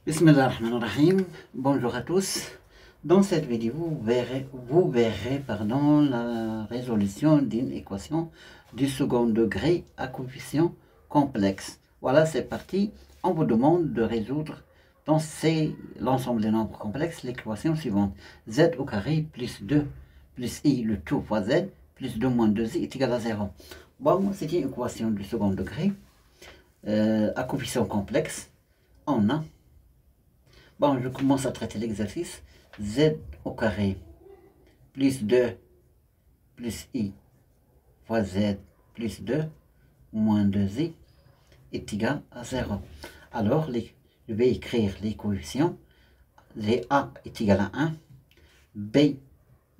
Bismillahirrahmanirrahim. Bonjour à tous. Dans cette vidéo, vous verrez la résolution d'une équation du second degré à coefficient complexe. Voilà, c'est parti. On vous demande de résoudre dans l'ensemble des nombres complexes l'équation suivante. Z au carré plus 2 plus i le tout fois z plus 2 moins 2i est égal à 0. Bon, c'est une équation du second degré à coefficient complexe. On a bon, je commence à traiter l'exercice. Z au carré plus 2 plus i fois z plus 2 moins 2i est égal à 0. Alors, je vais écrire les coefficients. Les a est égal à 1, b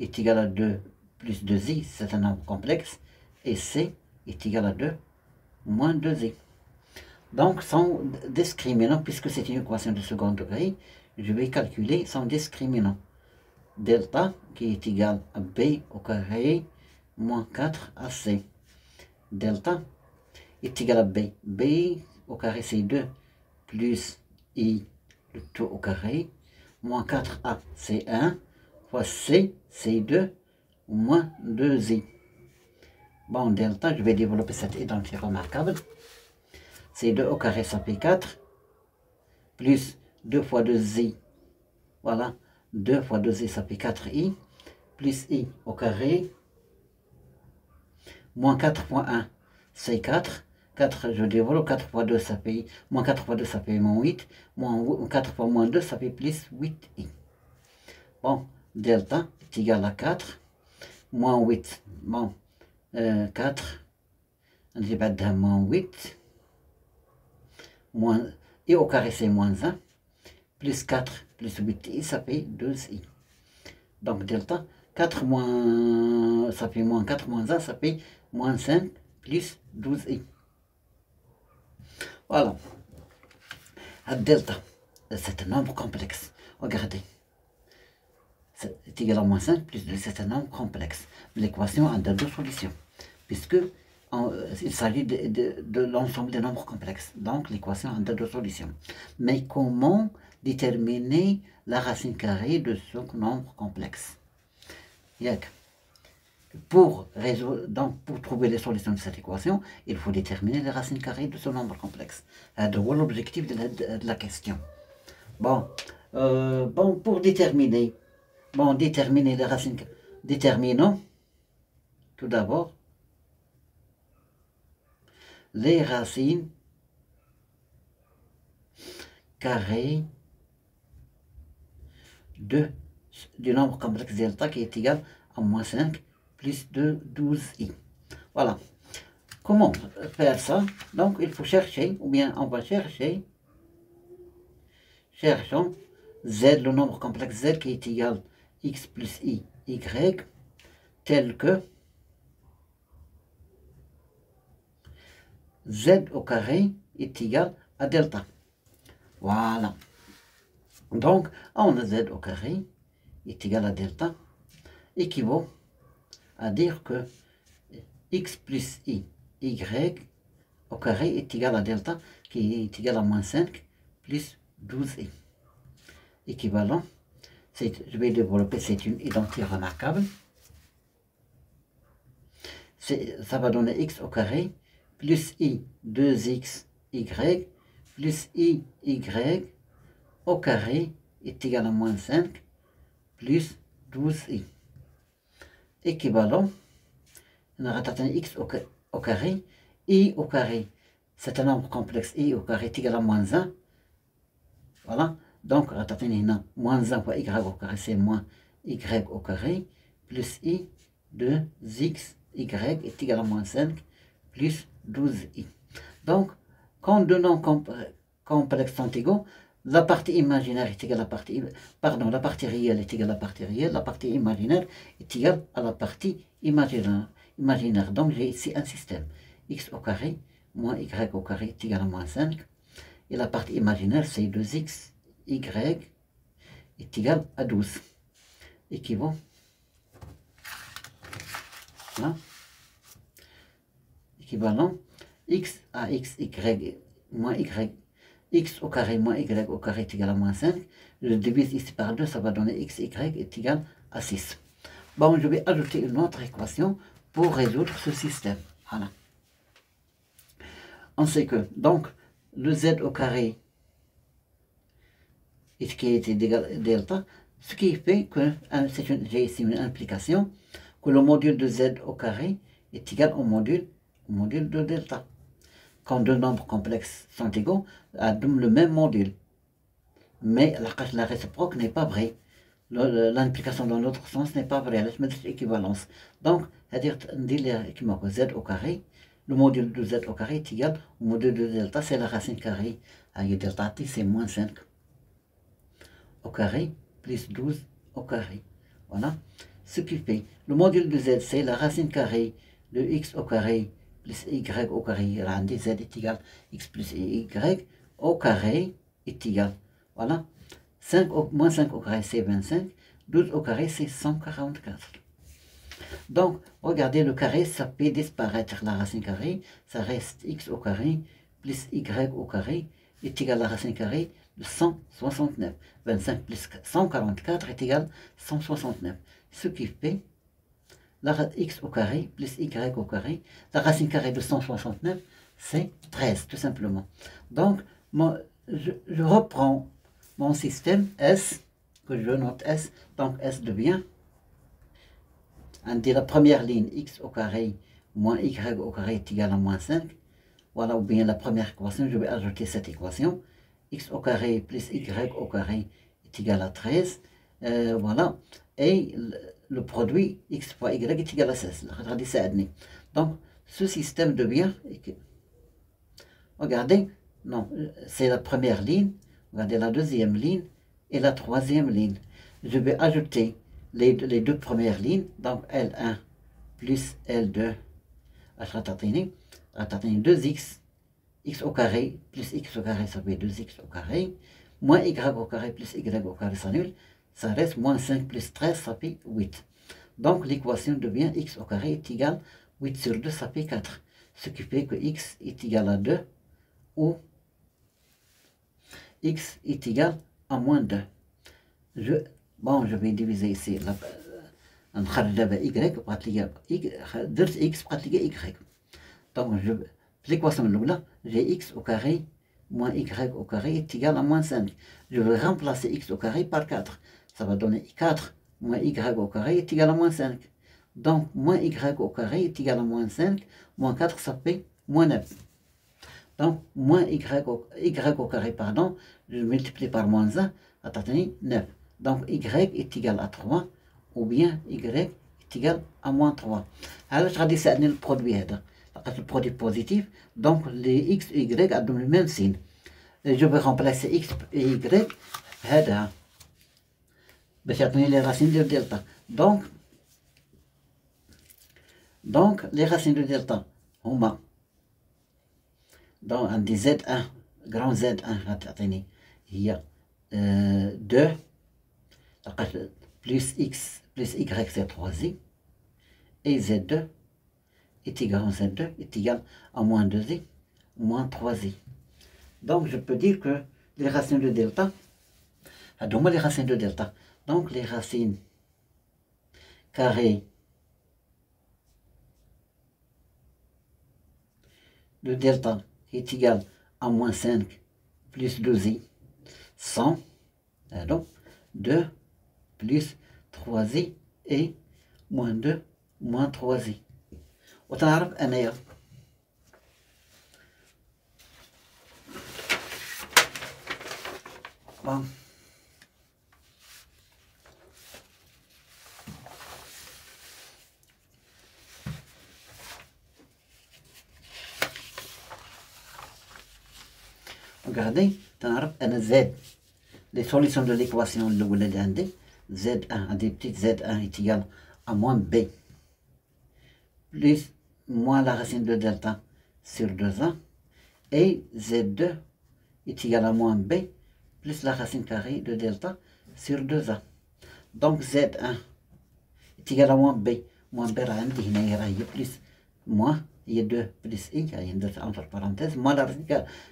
est égal à 2 plus 2i, c'est un nombre complexe, et c est égal à 2 moins 2i. Donc, son discriminant, puisque c'est une équation de second degré, je vais calculer son discriminant. Delta qui est égal à b au carré moins 4ac. Delta est égal à b. b au carré c'est 2 plus i le tout au carré moins 4a c'est 1 fois c c'est 2 moins 2i. Bon, delta, je vais développer cette identité remarquable. C'est 2 au carré ça fait 4 plus 2 fois 2i. Voilà, 2 fois 2i ça fait 4i plus i au carré moins 4 fois 1 c'est 4. 4 je développe, 4 fois 2 ça fait moins 4 fois 2 ça fait moins 8, moins 4 fois moins 2 ça fait plus 8i. Bon, delta est égal à 4 moins 8. Bon, 4 on بعدها moins 8 moins i au carré c'est moins 1 plus 4 plus 8i ça fait 2i. Donc delta 4 moins ça fait moins 4 moins 1 ça fait moins 5 plus 12i. Voilà. Delta, c'est un nombre complexe. Regardez. C'est égal à moins 5 plus 2, c'est un nombre complexe. L'équation a deux solutions, puisque il s'agit de l'ensemble des nombres complexes. Donc l'équation a deux solutions. Mais comment déterminer la racine carrée de ce nombre complexe? Pour trouver les solutions de cette équation, il faut déterminer les racines carrées de ce nombre complexe. C'est l'objectif de la question. Bon, pour déterminer les racines, déterminons tout d'abord les racines carrées du nombre complexe delta qui est égal à moins 5 plus 12i. Voilà. Comment faire ça? Donc, il faut chercher, ou bien on va chercher, cherchons z, le nombre complexe z qui est égal à x plus i, y, tel que z au carré est égal à delta. Voilà. Donc, on a z au carré est égal à delta, équivaut à dire que x plus i, y au carré est égal à delta, qui est égal à moins 5 plus 12i. Équivalent, je vais développer, c'est une identité remarquable. Ça va donner x au carré plus i 2x y plus i y au carré est égal à moins 5 plus 12i. Équivalent, on a rattrapé x au carré, i au carré, c'est un nombre complexe, i au carré est égal à moins 1. Voilà, donc rattrapé moins 1 fois y au carré, c'est moins y au carré, plus i de x y est égal à moins 5 plus 12i. Donc, quand deux nombres complexes sont égaux, la partie imaginaire est égale à la partie, pardon, la partie réelle est égale à la partie réelle, la partie imaginaire est égale à la partie imaginaire. Donc j'ai ici un système. X au carré moins y au carré est égal à moins 5. Et la partie imaginaire, c'est 2x, y est égal à 12. Équivaut. Voilà. Équivalent. X à x, y moins y x au carré moins y au carré est égal à moins 5. Je divise ici par 2, ça va donner x, y est égal à 6. Bon, je vais ajouter une autre équation pour résoudre ce système. Voilà. On sait que, donc, le z au carré qui est égal à delta, ce qui fait que, j'ai ici une implication, que le module de z au carré est égal au module de delta. Quand deux nombres complexes sont égaux, adonnent le même module. Mais la réciproque n'est pas vraie. L'implication dans l'autre sens n'est pas vraie. Elle est équivalence. Donc, c'est-à-dire que z au carré, le module de z au carré est égal au module de delta, c'est la racine carrée. Avec delta t, c'est moins 5 au carré plus 12 au carré. Voilà. Ce qui fait, le module de z, c'est la racine carrée de x au carré plus y au carré. Z est égal x plus y au carré est égal. Voilà. Moins 5 au carré, c'est 25. 12 au carré, c'est 144. Donc, regardez, le carré, ça peut disparaître. La racine carrée, ça reste x au carré plus y au carré est égal à la racine carrée de 169. 25 plus 144 est égal à 169. Ce qui fait la x au carré plus y au carré. La racine carrée de 169, c'est 13, tout simplement. Donc, je reprends mon système S, que je note S. Donc, S devient, la première ligne, x au carré moins y au carré est égal à moins 5. Voilà, ou bien la première équation, je vais ajouter cette équation. X au carré plus y au carré est égal à 13. Voilà. Et le produit x fois y est égal à 16. Donc, ce système devient... Regardez, non, c'est la première ligne. Regardez la deuxième ligne et la troisième ligne. Je vais ajouter les deux premières lignes. Donc, L1 plus L2. À 2x. X au carré plus x au carré, ça fait 2x au carré. Moins y au carré plus y au carré s'annule. Ça reste moins 5 plus 13, ça fait 8. Donc l'équation devient x au carré est égal à 8 sur 2, ça fait 4. Ce qui fait que x est égal à 2 ou x est égal à moins 2. Je vais diviser ici y, x pratiquer y. Donc l'équation là, j'ai x au carré moins y au carré est égal à moins 5. Je vais remplacer x au carré par 4. Ça va donner 4 moins y au carré est égal à moins 5. Donc, moins y au carré est égal à moins 5. Moins 4, ça fait moins 9. Donc, moins y au carré, pardon, je multiplie par moins 1, à 9. Donc, y est égal à 3, ou bien y est égal à moins 3. Alors, je vais dire le produit. Le produit positif, donc les x et y ont le même signe. Et je vais remplacer x et y, les racines de delta. Donc les racines de delta, on a dans un des z1, grand z1, il y a 2 plus x plus y, c'est 3z, et z2 est égal à Z2 est égal à moins 2z, moins 3z. Donc, je peux dire que les racines de delta, les racines de delta, donc les racines carrées de delta est égal à moins 5 plus 2z, 100, donc 2 plus 3z et moins 2, moins 3z. وتعرف أنايا regardez, تعرف أنا z les solutions de l'équation الأولى اللي عندي z1 عندي petite z1 est égal à moins b plus moins la racine de delta sur 2a, et z2 est égal à moins b, plus la racine carrée de delta sur 2a. Donc z1 est égal à moins b راه عندي هنا راه هي plus moins هي 2 plus i, entre parenthèses, moins la racine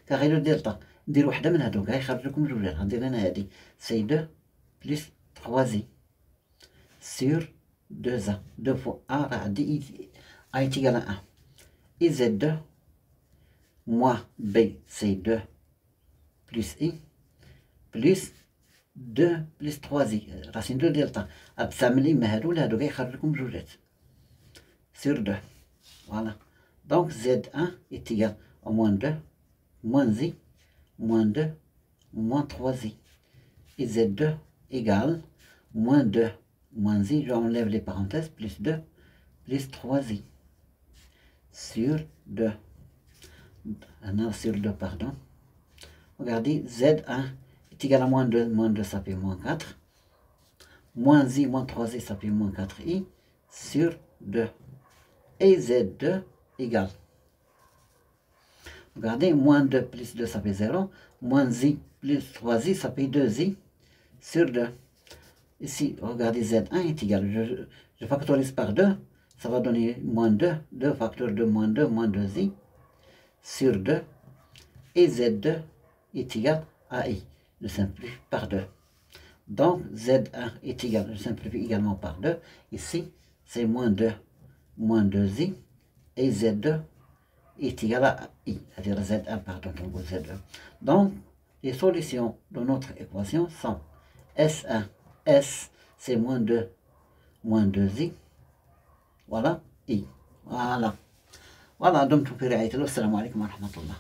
carrée de delta. ندير وحده من هادوك غيخرج لكم جوج. غندير انا هادي سي 2 بلس 3 زي سور 2 ا 2 فوا ا راه عندي ا ايتيغال 1 اي زد 2 موان بي سي 2 بلس اي بلس 2 بلس 3 زي راسين 2 ديال طا بستعمل اما هادو ولا هادو غيخرج لكم جوجات سور 2. فوالا دونك زد 1 ايتيغال موان 2 moins z, moins 2, moins 3z. Et z2 égale moins 2, moins z, j'enlève les parenthèses, plus 2, plus 3z. Sur 2. Non, sur 2, pardon. Regardez, z1 est égal à moins 2 ça fait moins 4. Moins z, moins 3z, ça fait moins 4i sur 2. Et z2 égale. Regardez, moins 2 plus 2, ça fait 0. Moins z plus 3z, ça fait 2z sur 2. Ici, regardez, z1 est égal. Je factorise par 2. Ça va donner moins 2. 2 facteur de moins 2z sur 2. Et z2 est égal à i. Je simplifie par 2. Donc, z1 est égal, je simplifie également par 2. Ici, c'est moins 2z. Et z2 est égal à i, c'est-à-dire z1, pardon, donc z1. Donc, les solutions de notre équation sont S1, S, c'est moins 2i, voilà, i. Voilà. Voilà, donc, tu peux arrêter. Assalamu alaikum wa rahmatullah.